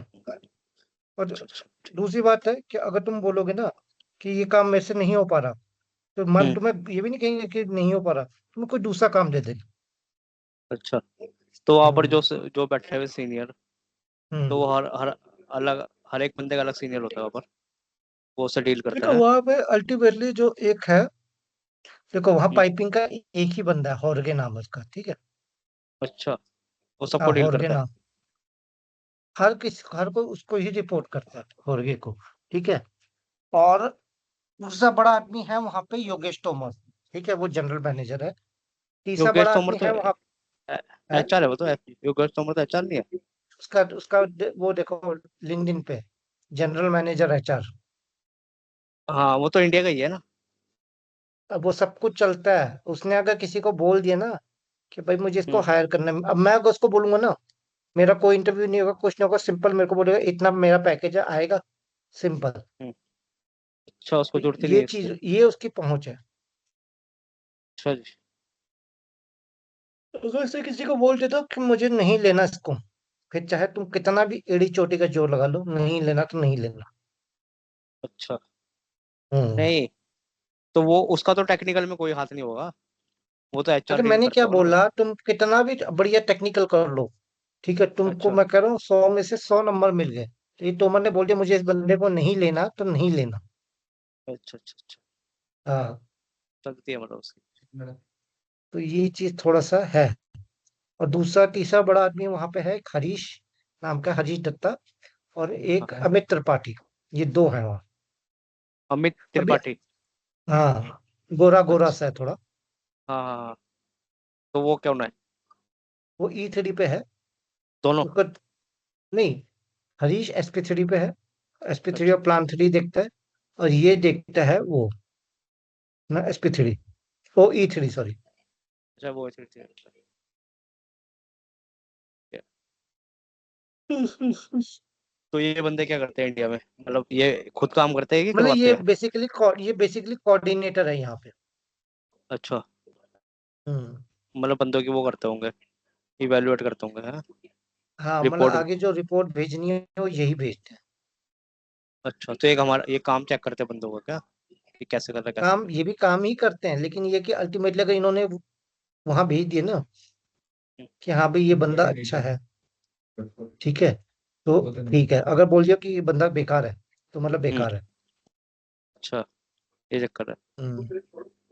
और अच्छा अच्छा, ठीक। दूसरी बात है कि अगर तुम बोलोगे ना कि ये काम मेरे से नहीं हो पा रहा, तो मन हम्म। तुम्हें ये भी नहीं कहेंगे कि नहीं हो पा रहा, तुम्हें कोई दूसरा काम दे देंगे। अच्छा, तो वहाँ पर हम्म। जो बैठे हुए सीनियर, तो हम्म। वो हर हर अलग, हर एक बंदे का अलग सीनियर होता है वहाँ पर, वो उससे डील करता देखो है? वहां पे अल्टीमेटली जो एक है, देखो वहां हम्म। पाइपिंग का एक ही बंदा है, हॉर्गे नाम है उसका, ठीक है। अच्छा, वो सबको हाँ, डील हॉर्गे करता है? नाम, हर कोई उसको ही रिपोर्ट करता है, हॉर्गे को, ठीक है। और दूसरा बड़ा आदमी है वहां पे योगेश तोमर, ठीक है, वो जनरल मैनेजर है। तीसरा योगेश बड़ा तोमर आदमी तो है वहां है, एचआर है, वो तो योगेश तोमर तो एचआर नहीं है। उसका उसका वो देखो लिंक्डइन पे, जनरल मैनेजर एचआर। हाँ वो तो इंडिया का ही है ना। अब वो सब कुछ चलता है, उसने अगर किसी को बोल दिया ना कि भाई मुझे इसको हम्म। हायर करना है, अब मैं अगर उसको बोलूंगा ना, मेरा कोई इंटरव्यू नहीं होगा, कुछ नहीं होगा, सिंपल मेरे को बोलेगा इतना मेरा पैकेज आएगा, सिंपल। हम्म। अच्छा, उसको तो जरूरत ही नहीं ये है इसकी। चीज, ये उसकी पहुंच है। अच्छा जी। अगर से किसी को बोल देता कि मुझे नहीं लेना इसको, फिर चाहे तुम कितना भी एड़ी चोटी का जोर लगा लो, नहीं लेना तो नहीं लेना। अच्छा। हम्म। नहीं, तो वो उसका तो टेक्निकल में कोई हाथ नहीं होगा, वो तो एचआर अरे डील मैंने करता क्या होगा ना। बोला, तुम कितना भी बढ़िया टेक्निकल कर लो, ठीक है, तुमको अच्छा मैं कह रहा हूँ 100 में से 100 नंबर मिल गए, तो ये तोमर ने बोल दिया मुझे इस बंदे को नहीं लेना तो नहीं लेना। अच्छा अच्छा अच्छा। हाँ। चलती है मतलब उसकी। तो ये चीज थोड़ा सा है। और दूसरा तीसरा बड़ा आदमी वहां पे है, एक हरीश नाम का, हरीश दत्ता, और हाँ, एक अमित त्रिपाठी। ये दो हैं वहाँ। अमित अभी, त्रिपाठी। हाँ, गोरा गोरा अच्छा। सा है थोड़ा। हाँ हाँ हाँ। तो वो क्यों ना है? वो E3 पे है। दोनों। उसका, नहीं, हरीश SP3 पे है, SP3 अच्छा और प्लान 3 देखता है, और ये देखता है वो ना SP3, ओ E3 सॉरी। अच्छा, वो ऐसे थे, अच्छा। तो ये बंदे क्या करते हैं इंडिया में, मतलब ये खुद काम करते हैं कि मतलब करवाते हैं? ये बेसिकली कोऑर्डिनेटर है यहाँ पे। अच्छा। हम्म। मतलब बंदों की वो करते होंगे, इवेलुएट करते होंगे, है ना? हाँ, मतलब रिपोर्ट। आगे जो रिपोर्ट भेजनी है वो यही भेजते हैं। अच्छा, तो एक हमारा ये काम चेक करते हैं बंदों का क्या, कि कैसे कर रहा है कैसे काम, ये भी काम ही करते हैं, लेकिन ये कि अल्टीमेटली अगर इन्होंने वहां भेज दिए ना नहीं। कि हाँ भाई ये बंदा अच्छा है, ठीक है, तो ठीक है, अगर बोल दिया कि ये बंदा बेकार है, तो मतलब हम्म। बेकार है। अच्छा, ये चक्कर है। हम्म।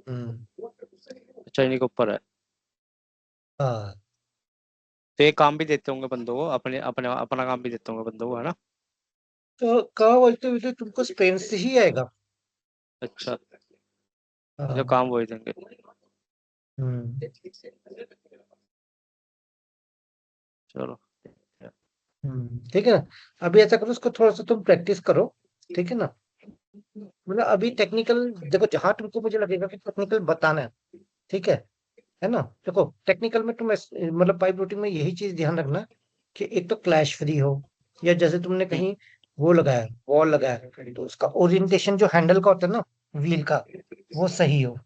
हम्म। अच्छा, इन्हीं के ऊपर है। हाँ, तो ये काम भी देते होंगे बंदों को, अपने अपने अपना काम भी देते होंगे बंदों को, है ना? तो कहाँ बोलते हुए तुमको स्पेन से ही आएगा। अच्छा। अच्छा, हाँ। काम वही देंगे। हम्म। चलो। ठीक है ना। अभी ऐसा करो, उसको थोड़ा सा तुम प्रैक्टिस करो, ठीक है ना। मतलब अभी टेक्निकल, देखो जहां तुमको मुझे लगेगा कि टेक्निकल बताना है, ठीक है ना। देखो टेक्निकल में तुम मतलब पाइप रूटिंग में यही चीज ध्यान रखना कि एक तो क्लैश फ्री हो, या जैसे तुमने हम्म। कहीं वो लगाया, वॉल लगाया, तो उसका ओरिएंटेशन जो हैंडल का होता है ना, व्हील का, वो सही हो,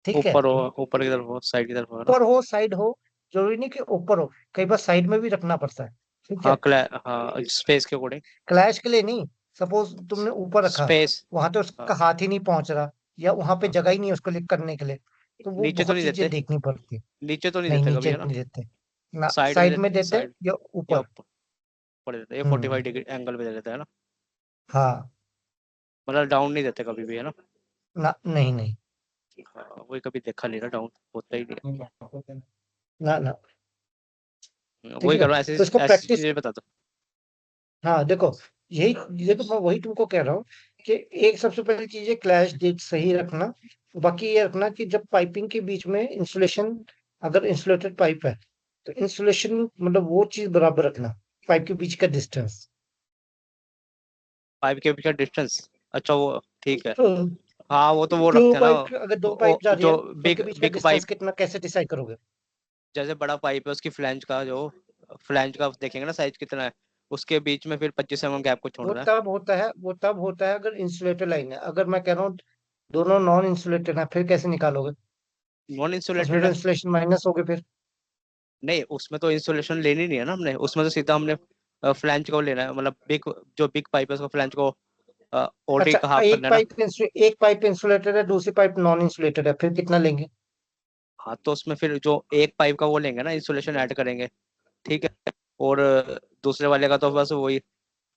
ठीक है। ऊपर हो, ऊपर की तरफ हो, साइड की तरफ हो, है ना? ऊपर हो, साइड हो, जरूरी नहीं कि ऊपर हो, कई बार साइड में भी रखना पड़ता है, ठीक हाँ है। हाँ, स्पेस के अकॉर्डिंग। क्लैश के लिए नहीं, सपोज तुमने ऊपर रखा, स्पेस। वहां तो हाँ उसका हाथ ही नहीं पहुंच रहा, या वहां पे हाँ। जगह ही नहीं है उसको लिख करने के लिए, तो वो नीचे तो बहुत नहीं चीजें देते? देखनी पड़ती है। नीचे तो नहीं नहीं, देते कभी, नीचे है ना? नहीं देते ना, साइड में साइड में देते, देते साइड या या ऊपर। ऊपर देते, ये फोर्टी हम्म। फाइव डिग्री एंगल पे दे देते हैं ना? हाँ। मतलब डाउन नहीं देते कभी भी, है ना? ना, नहीं नहीं। हाँ, वही कभी देखा नहीं ना, डाउन होता ही नहीं ना ना। है। ठीक वही है ना, करो, ऐसी तो इसको ऐसी प्रैक्टिस। चीजें बता दो। हाँ देखो, यही, देखो मैं वही तुमको कह रहा हूँ कि एक सबसे पहली चीज है क्लैश डेट सही रखना। बाकी ये रखना कि जब पाइपिंग के बीच में इंसुलेशन, अगर इंसुलेटेड पाइप है, तो इंसुलेशन मतलब वो चीज बराबर रखना, पाइप के बीच का डिस्टेंस। पाइप के बीच का डिस्टेंस। अच्छा, वो ठीक है। तो हाँ, वो तो वो दो रखते हैं ना। पाइप, अगर दो पाइप जा रही है जो तो उनके बिग बीच का बिग डिस्टेंस पाइप, कितना, कैसे डिसाइड करोगे। जैसे बड़ा पाइप है उसकी फ्लैंज का जो फ्लैंज का देखेंगे ना साइज कितना है, उसके बीच में फिर 25 mm गैप को वो छोड़ना है। तब होता है, वो तब होता है अगर इंसुलेटेड लाइन है, अगर मैं कह रहा हूँ दोनों नॉन इंसुलेटेड है, फिर कैसे निकालोगे। नॉन उसमें इंसुलेटेड तो है। इंसुलेशन माइनस हो गए फिर। नहीं, उसमें तो इंसुलेशन लेनी नहीं है ना हमने, उसमें तो सीधा हमने फ्लैंज को लेना है, मतलब बिग, जो बिग पाइप है उसको फ्लैंज को अच्छा, ऑलरेडी हाफ कर लेना। एक पाइप इंसुलेटेड है, दूसरी पाइप नॉन इंसुलेटेड है, फिर कितना लेंगे। हाँ, तो उसमें फिर जो एक पाइप का वो लेंगे ना, इंसुलेशन ऐड करेंगे, ठीक है। और दूसरे वाले का तो बस वही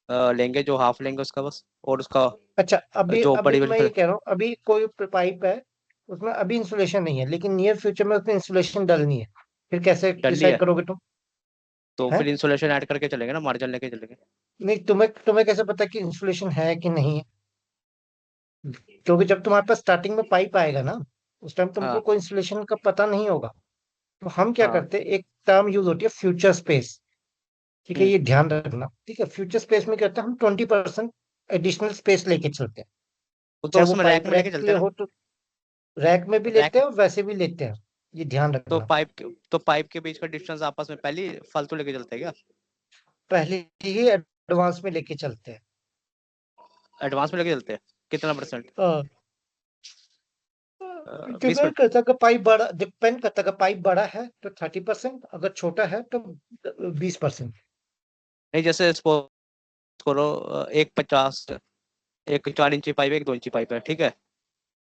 लेंगे, जो हाफ लेंगे उसका बस, और उसका अच्छा, अभी जो अभी बड़ी वाली मैं ये कह रहा हूँ, अभी कोई पाइप है, उसमें अभी इंसुलेशन नहीं है, लेकिन नियर फ्यूचर में उसमें इंसुलेशन डलनी है, फिर कैसे डली डिसाइड है, करोगे तुम। तो है, फिर इंसुलेशन ऐड करके चलेंगे ना, मार्जिन लेके चलेंगे। नहीं, तुम्हें तुम्हें कैसे पता कि इंसुलेशन है कि नहीं है। क्योंकि जब तुम्हारे पास स्टार्टिंग में पाइप आएगा ना, उस टाइम तुमको हाँ कोई इंस्टॉलेशन का पता नहीं होगा। तो हम क्या हाँ। करते हैं, एक टर्म यूज होती है फ्यूचर स्पेस। ठीक है, हम्म। ये ध्यान रखना। ठीक है, फ्यूचर स्पेस में क्या होता है, हम 20% एडिशनल स्पेस लेके चलते हैं। वो तो चाहे वो उसमें रैक पाइप में रैक लेके के चलते लिए हैं ना। हो तो रैक में भी रैक। लेते हैं और वैसे भी लेते हैं। ये ध्यान तो रखना। पाइप के बीच का डिस्टेंस आपस में पहले ही फालतू लेके चलते हैं क्या? पहले ही एडवांस में लेके चलते हैं। एडवांस में लेके चलते हैं कितना परसेंट? हाँ, 20%? डिपेंड करता है, अगर पाइप बड़ा डिपेंड करता है, अगर पाइप बड़ा है तो 30%, अगर छोटा है तो 20%। नहीं, जैसे सपोज करो एक 50, एक 4 इंची पाइप है, एक 2 इंची पाइप है, ठीक है,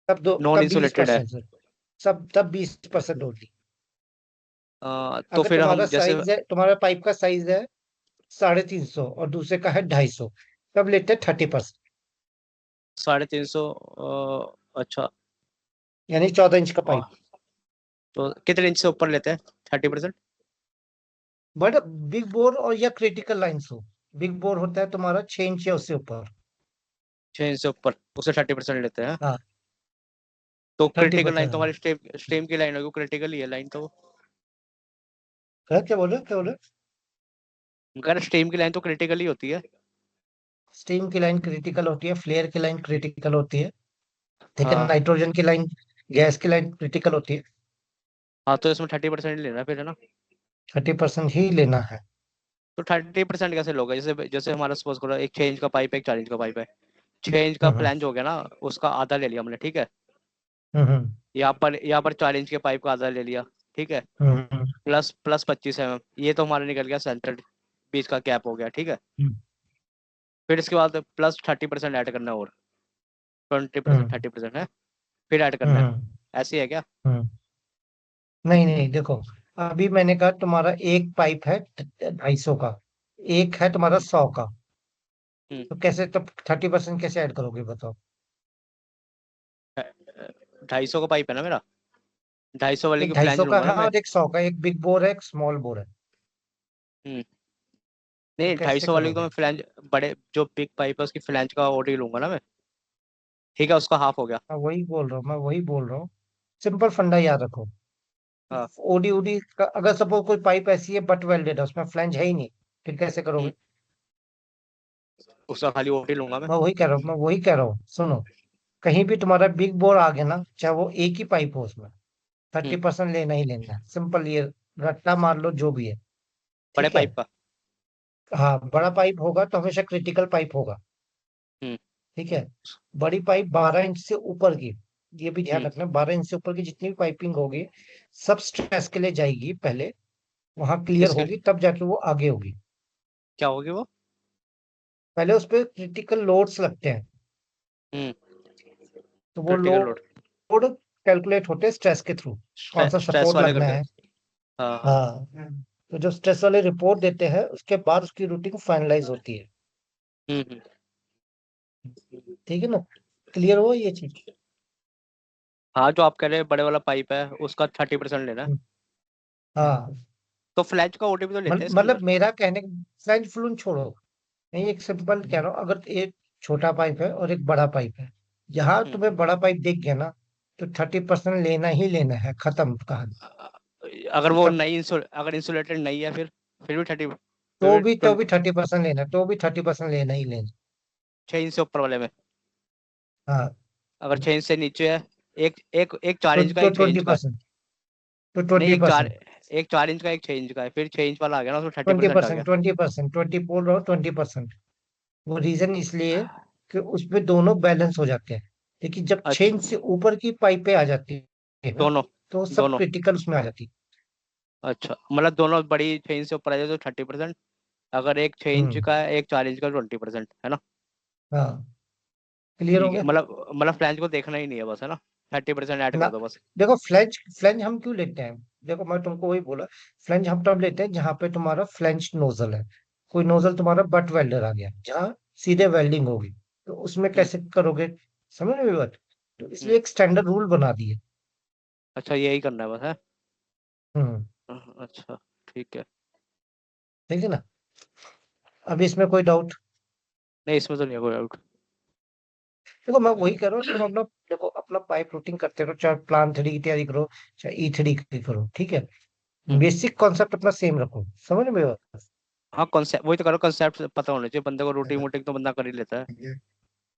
नॉन तब बीस इंसुलेटेड है। परसेंट सब तब 20% होगी। तो अगर फिर तुम्हारा हम जैसे साइज है, तुम्हारा पाइप का साइज है 350 और दूसरे का है 250, तब लेते हैं 30%। 350, अच्छा। यानी 14 इंच का पाइप। और तो कितने इंच से ऊपर लेते हैं 30%? बट बिग बोर और या क्रिटिकल लाइन्स हो, बिग बोर होता है तुम्हारा 6 इंच या उससे ऊपर। 6 इंच से ऊपर उसे 30% लेते हैं। हाँ, तो थर्टी क्रिटिकल लाइन तो परसेंट हमारी स्ट्रीम की लाइन होगी, क्रिटिकल ही है लाइन तो। क्या बोल रहे हो, क्या बोल रहे हो? मगर स्ट्रीम की लाइन तो क्रिटिकल ही होती है। स्टीम की लाइन क्रिटिकल होती है, फ्लेयर की लाइन क्रिटिकल होती है, ठीक है, हाँ नाइट्रोजन की लाइन, गैस की लाइन क्रिटिकल होती है। हाँ, तो इसमें 30% लेना है फिर, है ना? 30% ही लेना है। तो 30% कैसे लोगे? जैसे जैसे हमारा सपोज करो एक 6 इंच का पाइप है, एक 4 इंच का पाइप है। 6 इंच का हम्म फ्लैंज हो गया ना, उसका आधा ले लिया हमने, ठीक है। हम्म यहाँ पर 4 इंच के पाइप का आधा ले लिया, ठीक है। हम्म हम्म प्लस प्लस 25 mm, ये तो हमारा निकल गया सेंटर, बीच का गैप हो गया, ठीक है। हम्म फिर इसके बाद प्लस 30% ऐड करना है, और 20%, हम्म 30% है, फिर ऐड करना है। हम्म ऐसे ही है क्या? हम्म। नहीं नहीं, देखो, अभी मैंने कहा तुम्हारा एक पाइप है 250 का, एक है तुम्हारा हम्म 100 का। हम्म। तो कैसे, तो 30% कैसे ऐड करोगे बताओ? 250 का पाइप है ना मेरा, 250 वाले एक की ढाई फ्लैंज सौ का लूंगा ना है मैं। और एक 100 का, एक बिग बोर है, एक स्मॉल बोर है। हम्म। तो नहीं, ढाई कैसे सौ वाले की तो करोगे? मैं फ्लैंज, बड़े जो बिग पाइप है उसकी फ्लैंज का ओडी लूंगा ना मैं, ठीक है, उसका हाफ हो गया। मैं वही बोल रहा हूँ। सिंपल फंडा याद रखो। हाँ। ओडी ओडी का, अगर सपोज कोई पाइप ऐसी है बट वेल्डेड है, उसमें फ्लैंज है ही नहीं, फिर कैसे हम्म। करोगे? उसका खाली ओडी लूंगा मैं। मैं वही कह रहा हूँ, सुनो। कहीं भी तुम्हारा बिग बोर आ गया ना, चाहे वो एक ही पाइप हो, उसमें थर्टी हम्म। परसेंट लेना ही लेना है। सिंपल, ये रट्टा मार लो जो भी है। बड़े ठीक है। पाइप का। हाँ, बड़ा पाइप होगा तो हमेशा क्रिटिकल पाइप होगा। हम्म ठीक है। बड़ी पाइप 12 इंच से ऊपर की, ये भी ध्यान हम्म। रखना, 12 इंच से ऊपर की जितनी भी पाइपिंग होगी, सब स्ट्रेस के लिए जाएगी पहले, वहां क्लियर किसके? होगी तब जाके वो आगे होगी। क्या होगी वो? पहले उस पर क्रिटिकल लोड्स लगते हैं, हम्म। तो वो क्रिटिकल लोड। लोड कैलकुलेट होते हैं स्ट्रेस के थ्रू, कौन सा स्ट्रेस सपोर्ट वाले लगना करके। है। हाँ हाँ। हाँ, तो जो स्ट्रेस वाले रिपोर्ट देते हैं उसके बाद उसकी रूटिंग फाइनलाइज होती है। हम्म। ठीक है ना, क्लियर हुआ ये चीज? हाँ, जो आप कह रहे हैं बड़े वाला पाइप है उसका 30% लेना है। हम्म, हाँ। तो फ्लैंज का ओडी भी तो लेते हैं इसके मतलब अंदर। मेरा कहने, फ्लैंज फ्लून छोड़ो, नहीं, एक सिंपल कह रहा हूँ, अगर एक छोटा पाइप है और एक बड़ा पाइप है, जहां हम्म। तुम्हें बड़ा पाइप दिख गया ना, तो 30% लेना ही लेना है, खत्म कहानी। अगर वो तब नहीं अगर इंसुलेटेड नहीं है, फिर भी 30, तो फिर भी तो 20, भी 30% लेना, तो भी 30% लेना ही लेना। 6 इंच से ऊपर वाले में। हाँ, अगर 6 इंच से नीचे है, एक एक एक चार तो इंच का, तो एक 6 इंच ट्वेंटी का है। परसेंट तो नहीं, ट्वेंटी परसेंट एक 4 इंच का, एक 6 इंच का है, फिर 6 इंच वाला आ गया ना, उसमें थर्टी ट्वेंटी परसेंट आ गया। परसेंट 20%, 20 बोल रहा हूँ, 20%। वो रीजन इसलिए कि उसमें दोनों बैलेंस हो जाते हैं। लेकिन जब 6 अच्छा। इंच से ऊपर की पाइपें आ जाती है ना, दोनों। तो सब दोनों। क्रिटिकल उसमें आ जाती है। अच्छा, मतलब दोनों बड़ी 6 इंच से ऊपर आ जाए तो 30%, अगर एक 6 इंच हम्म का है, एक 4 इंच का, 20%, है ना? हाँ, क्लियर हो ठीक है, गया मतलब फ्लैंज को देखना ही नहीं है बस, है ना? 30% ऐड ना? कर दो बस। देखो, फ्लैंज फ्लैंज हम क्यों लेते हैं? देखो, मैं तुमको वही बोला, फ्लैंज हम तब लेते हैं जहां पे तुम्हारा फ्लैंज नोजल है। कोई नोजल तुम्हारा बट वेल्डर आ गया जहां सीधे वेल्डिंग होगी, तो उसमें हम्म कैसे करोगे? समझ रहे हो बात? तो हम्म। इसलिए एक स्टैंडर्ड रूल बना दिए। अच्छा, यही करना है बस, है? हम्म अच्छा, ठीक है। ठीक है ना? अभी इसमें कोई डाउट? नहीं, इसमें तो नहीं है कोई डाउट। देखो मैं वही कह रहा हूँ, तुम अपना देखो अपना पाइप रूटिंग करते रहो, चाहे प्लान 3 की तैयारी करो, चाहे E3 की करो, ठीक है। हम्म। बेसिक कॉन्सेप्ट अपना सेम रखो, समझ में आया? हाँ कॉन्सेप्ट वही तो करो, कॉन्सेप्ट पता होना चाहिए बंदे को, रूटिंग वूटिंग तो बंदा कर ही लेता है,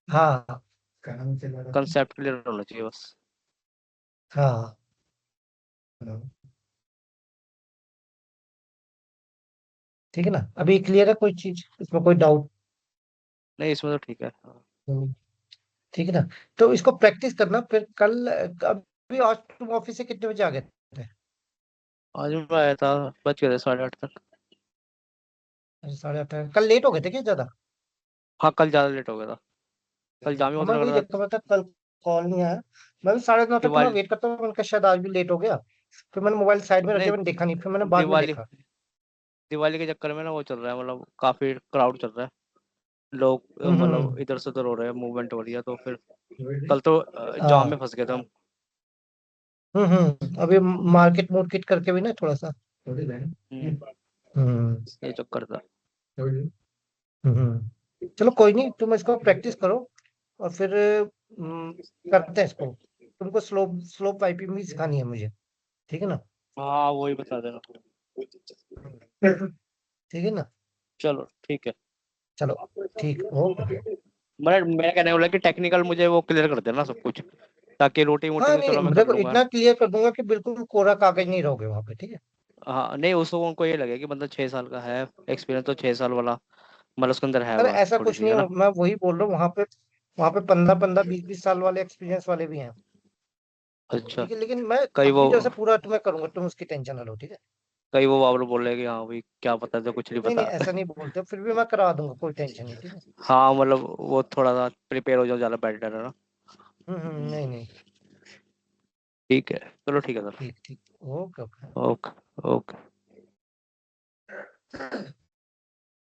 हाँ कॉन्सेप्ट क्लियर होना चाहिए बस। हाँ। ठीक है ना, अभी क्लियर है कोई चीज, इसमें कोई डाउट? नहीं इसमें तो ठीक है। हाँ। ठीक है ना, तो इसको प्रैक्टिस करना फिर कल। अभी आज तुम ऑफिस से कितने बजे आ गए थे? आज मैं आया था, बच गए थे 8:30 तक। अच्छा, 8:30 कल लेट हो गए थे क्या ज्यादा? हाँ कल ज्यादा लेट हो गया था, कल जाम ही हाँ, बहुत मैं लग वही रहा था। देखता, मैं कल कॉल नहीं आया। मैं भी 9:30 तक तुम्हारा दिवाली, वेट करता हूँ, मैंने कहा शायद आज भी लेट हो गया। फिर मैंने मोबाइल साइड में रख नहीं दिया, मैंने देखा नहीं, फिर मैंने बाद में दिवाली, देखा। दिवाली के चक्कर में ना वो चल रहा है, मतलब काफी क्राउड चल रहा है, लोग मतलब हम्म। इधर से उधर हो रहे हैं, मूवमेंट हो रही है, तो फिर कल तो जाम में हाँ। फंस गए थे हम। अभी मार्केट मार्केट करके भी ना थोड़ा सा। हम्म, हम्म। ये चक्कर था। चलो कोई नहीं, तुम इसको प्रैक्टिस करो और फिर हम्म, करते हैं इसको। तुमको स्लो स्लो पाइपिंग भी सिखानी है मुझे, ठीक है ना? हाँ वही बता देना। ठीक है ना? चलो ठीक है। चलो ठीक, ओके। मैं कहने वाला कि टेक्निकल मुझे वो क्लियर कर देना सब कुछ, ताकि रूटिंग हाँ वोटिंग तो चलो मैं नहीं, कर देखो लूंगा। इतना क्लियर कर दूंगा कि बिल्कुल कोरा कागज नहीं रहोगे वहां पे, ठीक है। हाँ नहीं उसको उनको ये लगे कि बंदा 6 साल का है, एक्सपीरियंस तो 6 साल वाला, मतलब उसके अंदर है अरे बात ऐसा थोड़ी कुछ सी, नहीं है है, ना। मैं वही बोल रहा हूँ, वहां पे 15-15 20-20 साल वाले एक्सपीरियंस वाले भी हैं। अच्छा। ठीक है, लेकिन मैं कई वो अपनी तरफ से पूरा तुम्हें करूंगा, तुम उसकी टेंशन ना लो, ठीक है। कई वो बाबू बोल रहे हैं कि हाँ भाई क्या पता, तो कुछ नहीं नहीं नहीं, पता। ऐसा नहीं बोलते, फिर भी मैं करा दूंगा, कोई टेंशन नहीं, ठीक है। हाँ मतलब वो थोड़ा सा प्रिपेयर हो जाओ, ज्यादा बेटर है ना। नहीं नहीं। ठीक है, चलो ठीक है सर। ठीक ठीक, ओके ओके। ओके। ओके।